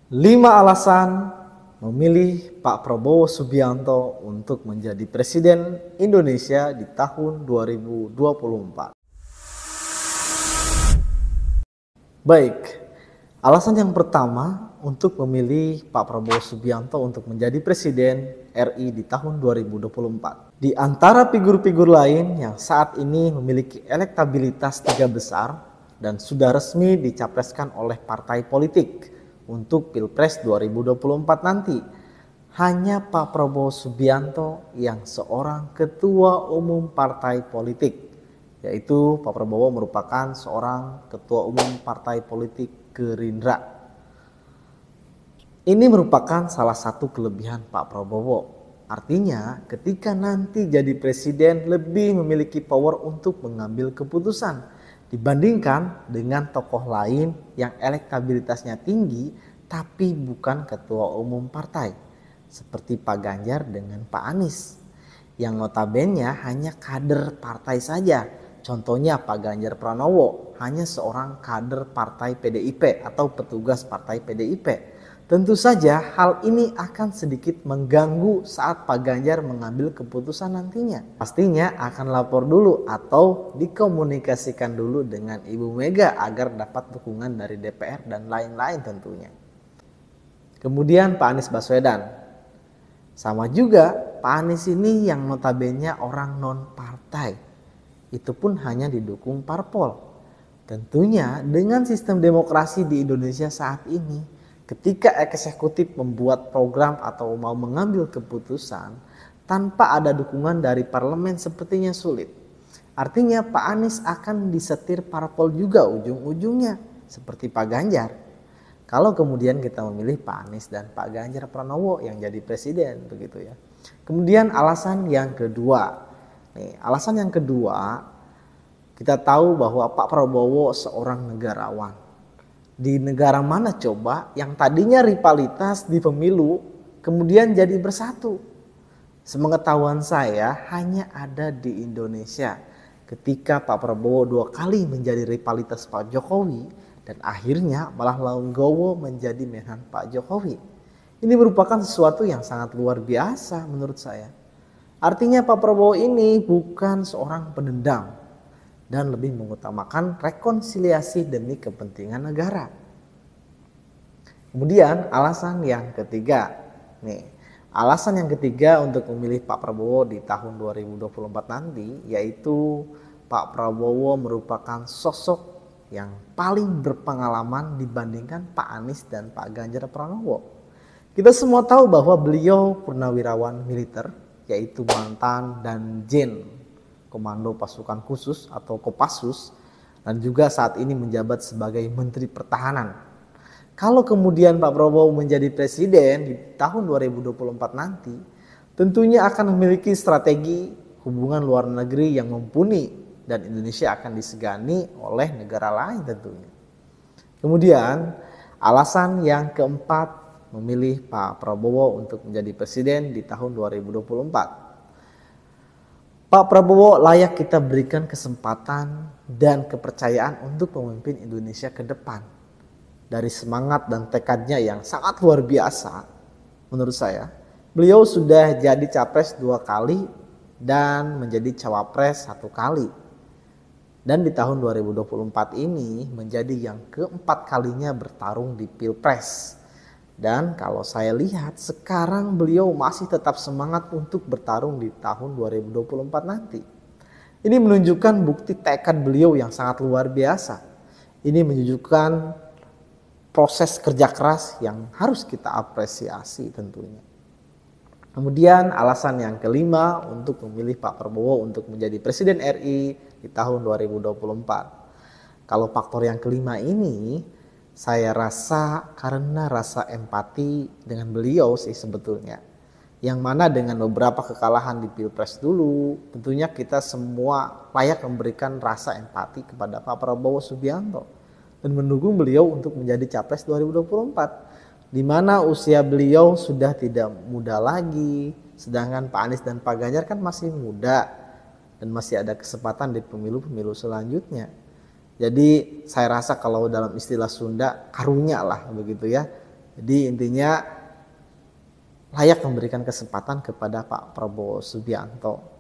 5 alasan memilih Pak Prabowo Subianto untuk menjadi Presiden Indonesia di tahun 2024. Baik, alasan yang pertama untuk memilih Pak Prabowo Subianto untuk menjadi Presiden RI di tahun 2024. Di antara figur-figur lain yang saat ini memiliki elektabilitas 3 besar dan sudah resmi dicapreskan oleh partai politik untuk Pilpres 2024 nanti, hanya Pak Prabowo Subianto yang seorang ketua umum partai politik, yaitu Pak Prabowo merupakan seorang ketua umum partai politik Gerindra. Ini merupakan salah satu kelebihan Pak Prabowo. Artinya ketika nanti jadi presiden lebih memiliki power untuk mengambil keputusan dibandingkan dengan tokoh lain yang elektabilitasnya tinggi tapi bukan ketua umum partai, seperti Pak Ganjar dengan Pak Anies yang notabene hanya kader partai saja. Contohnya Pak Ganjar Pranowo hanya seorang kader partai PDIP atau petugas partai PDIP. Tentu saja hal ini akan sedikit mengganggu saat Pak Ganjar mengambil keputusan nantinya. Pastinya akan lapor dulu atau dikomunikasikan dulu dengan Ibu Mega agar dapat dukungan dari DPR dan lain-lain tentunya. Kemudian Pak Anies Baswedan. Sama juga Pak Anies ini yang notabene orang non partai. Itu pun hanya didukung parpol. Tentunya dengan sistem demokrasi di Indonesia saat ini, ketika eksekutif membuat program atau mau mengambil keputusan tanpa ada dukungan dari parlemen sepertinya sulit. Artinya Pak Anies akan disetir parpol juga ujung-ujungnya seperti Pak Ganjar. Kalau kemudian kita memilih Pak Anies dan Pak Ganjar Pranowo yang jadi presiden begitu ya. Kemudian alasan yang kedua. Alasan yang kedua, kita tahu bahwa Pak Prabowo seorang negarawan. Di negara mana coba yang tadinya rivalitas di pemilu kemudian jadi bersatu? Sepengetahuan saya hanya ada di Indonesia ketika Pak Prabowo 2 kali menjadi rivalitas Pak Jokowi dan akhirnya malah legowo menjadi menhan Pak Jokowi. Ini merupakan sesuatu yang sangat luar biasa menurut saya. Artinya Pak Prabowo ini bukan seorang pendendam dan lebih mengutamakan rekonsiliasi demi kepentingan negara. Kemudian alasan yang ketiga, alasan yang ketiga untuk memilih Pak Prabowo di tahun 2024 nanti yaitu Pak Prabowo merupakan sosok yang paling berpengalaman dibandingkan Pak Anies dan Pak Ganjar Pranowo. Kita semua tahu bahwa beliau purnawirawan militer, yaitu mantan Danjen Komando Pasukan Khusus atau Kopassus, dan juga saat ini menjabat sebagai Menteri Pertahanan. Kalau kemudian Pak Prabowo menjadi presiden di tahun 2024 nanti, tentunya akan memiliki strategi hubungan luar negeri yang mumpuni dan Indonesia akan disegani oleh negara lain tentunya. Kemudian alasan yang keempat memilih Pak Prabowo untuk menjadi presiden di tahun 2024. Pak Prabowo layak kita berikan kesempatan dan kepercayaan untuk memimpin Indonesia ke depan. Dari semangat dan tekadnya yang sangat luar biasa menurut saya, beliau sudah jadi capres 2 kali dan menjadi cawapres 1 kali. Dan di tahun 2024 ini menjadi yang keempat kalinya bertarung di Pilpres. Dan kalau saya lihat sekarang beliau masih tetap semangat untuk bertarung di tahun 2024 nanti. Ini menunjukkan bukti tekad beliau yang sangat luar biasa. Ini menunjukkan proses kerja keras yang harus kita apresiasi tentunya. Kemudian alasan yang kelima untuk memilih Pak Prabowo untuk menjadi Presiden RI di tahun 2024. Kalau faktor yang kelima ini saya rasa karena rasa empati dengan beliau sih sebetulnya. Yang mana dengan beberapa kekalahan di Pilpres dulu, tentunya kita semua layak memberikan rasa empati kepada Pak Prabowo Subianto dan mendukung beliau untuk menjadi Capres 2024. Di mana usia beliau sudah tidak muda lagi, sedangkan Pak Anies dan Pak Ganjar kan masih muda dan masih ada kesempatan di pemilu-pemilu selanjutnya. Jadi saya rasa kalau dalam istilah Sunda karunya lah begitu ya, Jadi intinya layak memberikan kesempatan kepada Pak Prabowo Subianto.